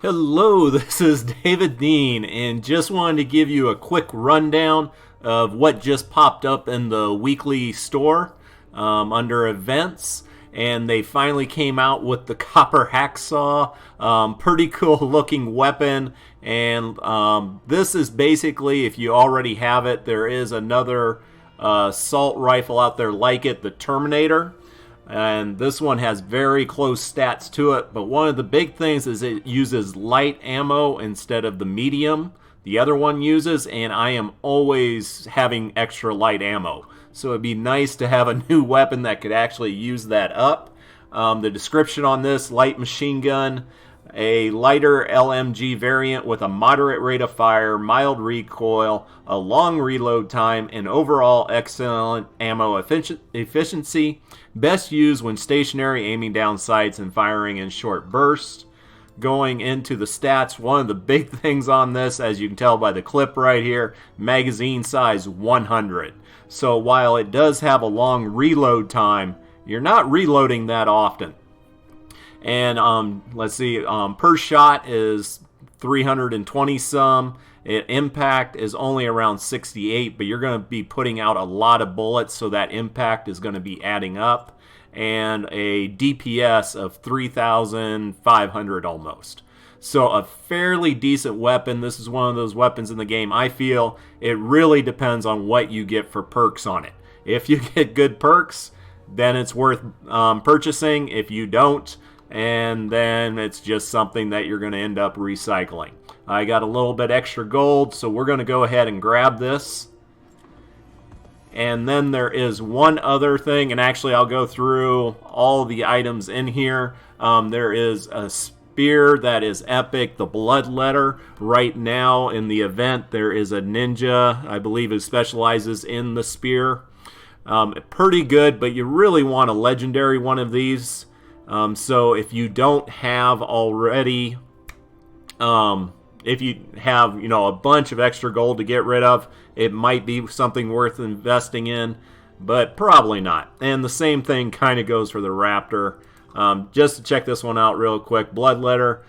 Hello, this is David Dean, and just wanted to give you a quick rundown of what just popped up in the weekly store under events. And they finally came out with the copper hacksaw. Pretty cool looking weapon. And this is basically, if you already have it, there is another assault rifle out there like it, the Terminator. And this one has very close stats to it, but one of the big things is it uses light ammo instead of the medium the other one uses, and I am always having extra light ammo. So it'd be nice to have a new weapon that could actually use that up. The description on this: light machine gun, a lighter LMG variant with a moderate rate of fire, mild recoil, a long reload time, and overall excellent ammo efficiency. Best used when stationary, aiming down sights and firing in short bursts. Going into the stats, one of the big things on this, as you can tell by the clip right here, magazine size 100. So while it does have a long reload time, you're not reloading that often. And let's see, per shot is 320 some. Impact is only around 68, but you're going to be putting out a lot of bullets, so that impact is going to be adding up. And a DPS of 3,500 almost. So a fairly decent weapon. This is one of those weapons in the game. I feel it really depends on what you get for perks on it. If you get good perks, then it's worth purchasing. If you don't, and then it's just something that you're going to end up recycling. I got a little bit extra gold, so we're going to go ahead and grab this. And then there is one other thing, and actually I'll go through all the items in here. There is a spear that is epic, the Bloodletter. Right now in the event, there is a ninja, I believe, who specializes in the spear. Pretty good, but you really want a legendary one of these. So if you don't have already, if you have, a bunch of extra gold to get rid of, it might be something worth investing in, but probably not. And the same thing kind of goes for the Raptor. Just to check this one out real quick, Bloodletter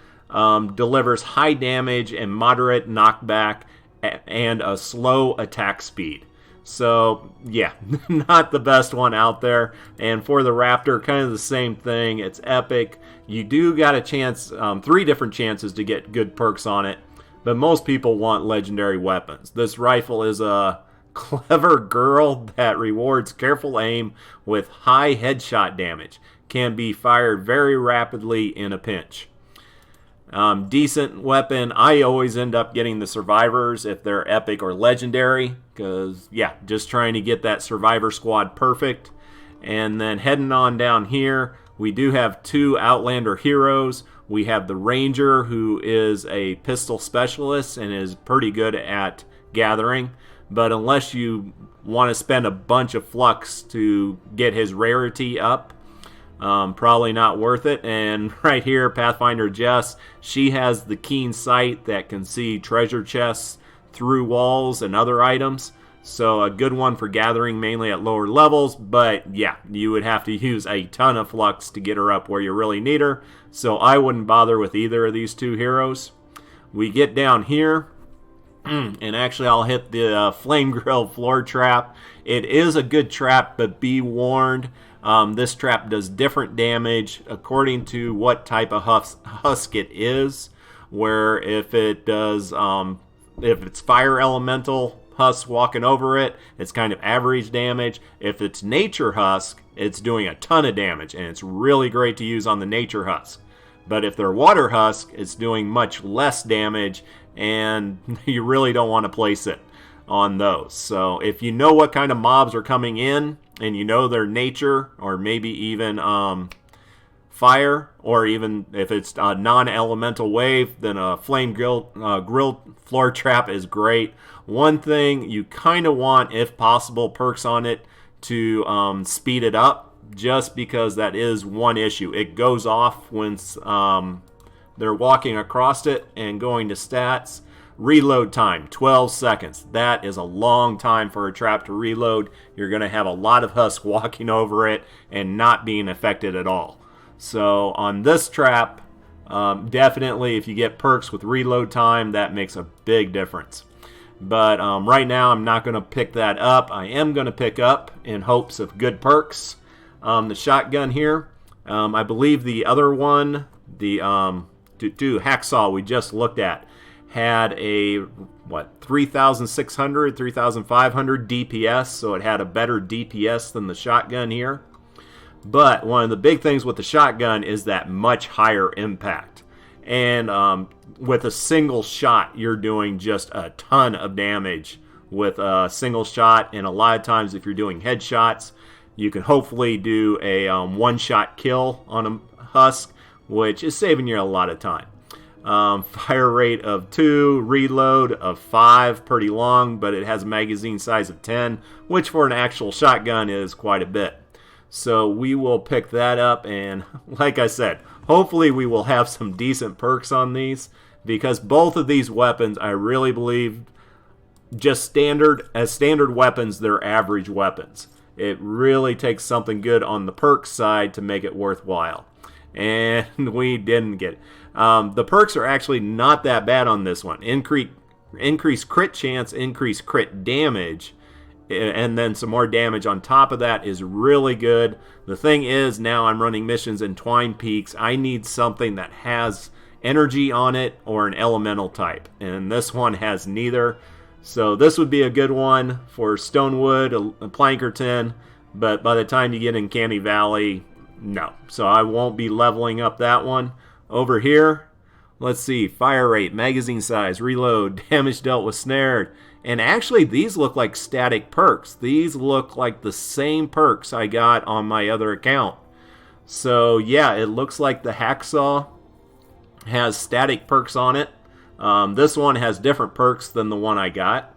delivers high damage and moderate knockback and a slow attack speed. So, yeah, not the best one out there. And for the Raptor, kind of the same thing. It's epic. You do got a chance, 3 different chances to get good perks on it. But most people want legendary weapons. This rifle is a clever girl that rewards careful aim with high headshot damage. Can be fired very rapidly in a pinch. Decent weapon. I always end up getting the survivors if they're epic or legendary, because yeah, just trying to get that survivor squad perfect. And then heading on down here, we do have 2 Outlander heroes. We have the Ranger, who is a pistol specialist and is pretty good at gathering, but unless you want to spend a bunch of flux to get his rarity up, probably not worth it. And right here, Pathfinder Jess, she has the keen sight that can see treasure chests through walls and other items. So a good one for gathering, mainly at lower levels. But yeah, you would have to use a ton of flux to get her up where you really need her. So I wouldn't bother with either of these 2 heroes. We get down here, and actually I'll hit the flame grill floor trap. It is a good trap, but be warned. This trap does different damage according to what type of husk it is. Where if it does, if it's fire elemental husk walking over it, it's kind of average damage. If it's nature husk, it's doing a ton of damage, and it's really great to use on the nature husk. But if they're water husk, it's doing much less damage, and you really don't want to place it on those. So if you know what kind of mobs are coming in, and you know their nature, or maybe even fire, or even if it's a non-elemental wave, then a flame grill floor trap is great. One thing you kind of want, if possible, perks on it to speed it up, just because that is one issue. It goes off when they're walking across it. And going to stats, reload time, 12 seconds. That is a long time for a trap to reload. You're going to have a lot of husk walking over it and not being affected at all. So on this trap, Definitely, if you get perks with reload time, that makes a big difference. But right now, I'm not going to pick that up. I am going to pick up, in hopes of good perks, the shotgun here. I believe the other one, the HackSAW we just looked at, had a 3,600, 3,500 DPS, so it had a better DPS than the shotgun here. But one of the big things with the shotgun is that much higher impact. And with a single shot, you're doing just a ton of damage with a single shot. And a lot of times, if you're doing headshots, you can hopefully do a one-shot kill on a husk, which is saving you a lot of time. Fire rate of 2, reload of 5, pretty long, but it has a magazine size of 10, which for an actual shotgun is quite a bit. So we will pick that up, and like I said, hopefully we will have some decent perks on these, because both of these weapons, I really believe, just standard weapons, they're average weapons. It really takes something good on the perk side to make it worthwhile. And we didn't get it. The perks are actually not that bad on this one. Increased crit chance, increased crit damage, and then some more damage on top of that is really good. The thing is, now I'm running missions in Twine Peaks. I need something that has energy on it or an elemental type, and this one has neither. So this would be a good one for Stonewood, a Plankerton, but by the time you get in Canny Valley, no. So I won't be leveling up that one. Over here, let's see, fire rate, magazine size, reload, damage dealt with snared. And actually, these look like static perks. These look like the same perks I got on my other account. So yeah, it looks like the HackSAW has static perks on it. This one has different perks than the one I got.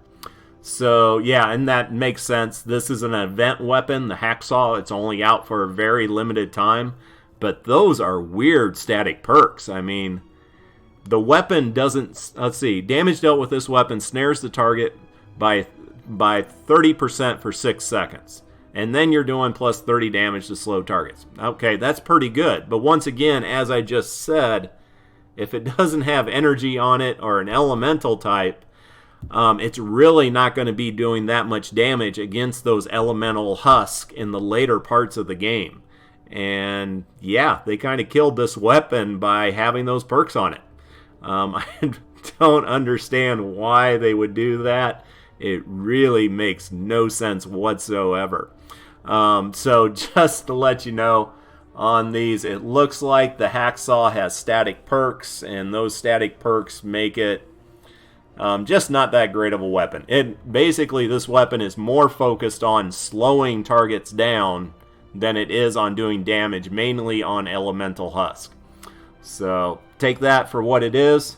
So yeah, and that makes sense. This is an event weapon, the HackSAW. It's only out for a very limited time. But those are weird static perks. I mean, the weapon doesn't... Let's see. Damage dealt with this weapon snares the target by 30% for 6 seconds. And then you're doing plus 30 damage to slow targets. Okay, that's pretty good. But once again, as I just said, if it doesn't have energy on it or an elemental type, it's really not going to be doing that much damage against those elemental husks in the later parts of the game. And yeah, they kind of killed this weapon by having those perks on it. I don't understand why they would do that. It really makes no sense whatsoever. So just to let you know, on these, it looks like the HackSAW has static perks, and those static perks make it just not that great of a weapon. Basically, this weapon is more focused on slowing targets down than it is on doing damage, mainly on elemental husk. So take that for what it is.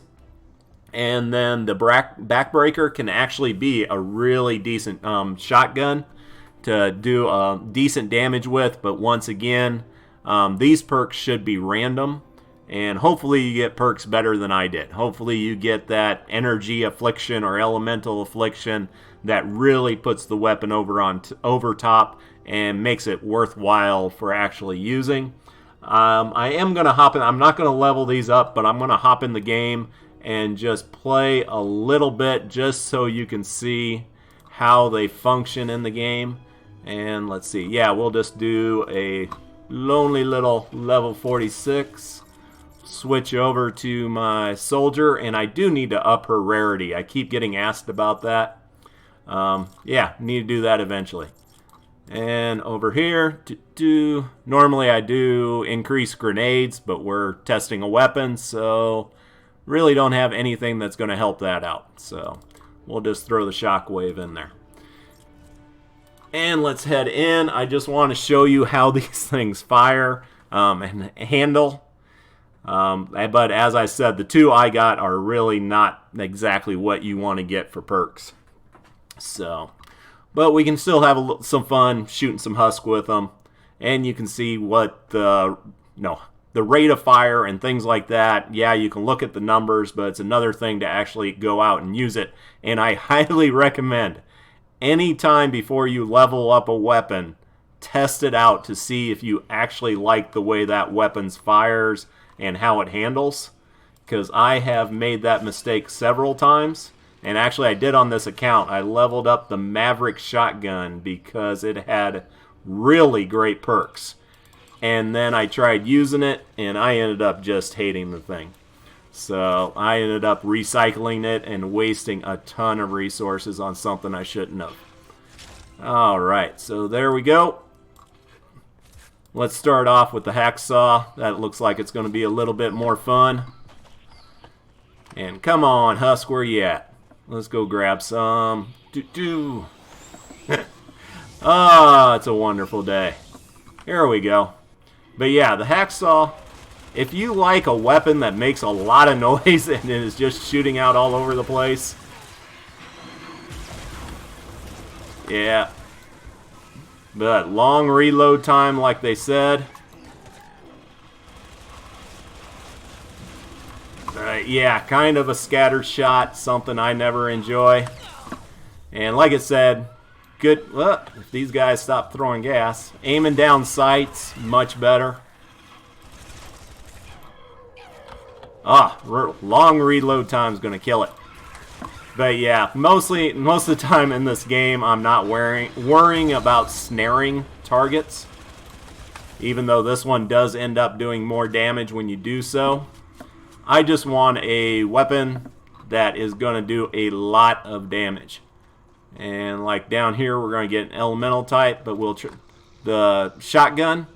And then the backbreaker can actually be a really decent shotgun to do decent damage with. But once again, these perks should be random. And hopefully you get perks better than I did. Hopefully you get that energy affliction or elemental affliction that really puts the weapon over top and makes it worthwhile for actually using. I am going to hop in. I'm not going to level these up, but I'm going to hop in the game and just play a little bit just so you can see how they function in the game. And let's see. Yeah, we'll just do a lonely little level 46. Switch over to my soldier, and I do need to up her rarity. I keep getting asked about that. Yeah, need to do that eventually. And over here, normally I do increase grenades, but we're testing a weapon, so really don't have anything that's going to help that out. So we'll just throw the shockwave in there. And let's head in. I just want to show you how these things fire and handle. But as I said, the two I got are really not exactly what you want to get for perks. So... but we can still have some fun shooting some husk with them. And you can see what the rate of fire and things like that. Yeah, you can look at the numbers, but it's another thing to actually go out and use it. And I highly recommend, anytime before you level up a weapon, test it out to see if you actually like the way that weapon fires and how it handles, because I have made that mistake several times. And actually I did on this account. I leveled up the Maverick shotgun because it had really great perks. And then I tried using it, and I ended up just hating the thing. So I ended up recycling it and wasting a ton of resources on something I shouldn't have. Alright, so there we go. Let's start off with the HackSAW. That looks like it's going to be a little bit more fun. And come on, Husk, where you at? Let's go grab some. Ah, it's a wonderful day. Here we go. But yeah, the HackSAW, if you like a weapon that makes a lot of noise and is just shooting out all over the place, yeah. But long reload time, like they said. Yeah, kind of a scattered shot, something I never enjoy. And like it said, good. Well, if these guys stop throwing gas, aiming down sights, much better. Long reload time is going to kill it. But yeah, most of the time in this game, I'm not worrying about snaring targets. Even though this one does end up doing more damage when you do so. I just want a weapon that is going to do a lot of damage. And like down here, we're going to get an elemental type, but the shotgun.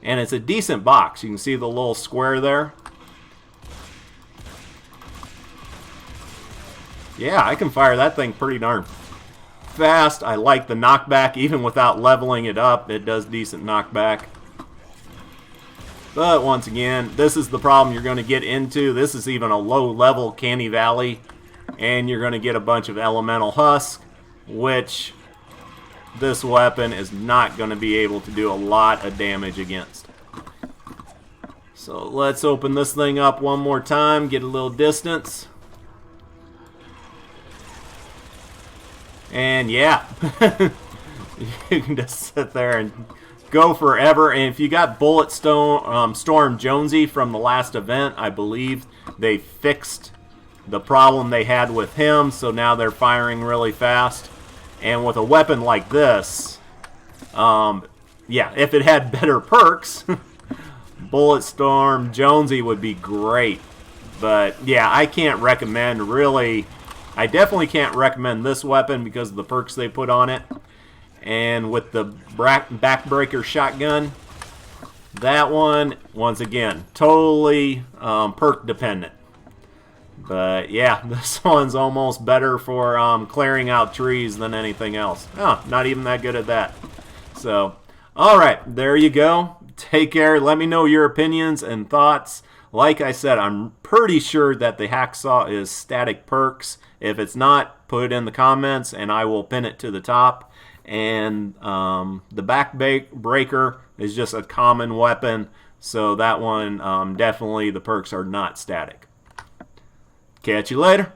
And it's a decent box. You can see the little square there. Yeah, I can fire that thing pretty darn fast. I like the knockback. Even without leveling it up, it does decent knockback. But once again, this is the problem you're going to get into. This is even a low-level Canny Valley. And you're going to get a bunch of elemental husk, which this weapon is not going to be able to do a lot of damage against. So let's open this thing up one more time, get a little distance. And yeah, you can just sit there and go forever. And if you got Storm Jonesy from the last event, I believe they fixed the problem they had with him, so now they're firing really fast. And with a weapon like this, yeah, if it had better perks, Bulletstorm Jonesy would be great. But yeah, I can't recommend really. I definitely can't recommend this weapon because of the perks they put on it. And with the backbreaker shotgun, that one, once again, totally perk dependent. But yeah, this one's almost better for clearing out trees than anything else. Oh, not even that good at that. So, alright, there you go. Take care. Let me know your opinions and thoughts. Like I said, I'm pretty sure that the HackSAW is static perks. If it's not, put it in the comments and I will pin it to the top. And the backbreaker is just a common weapon. So that one, definitely the perks are not static. Catch you later.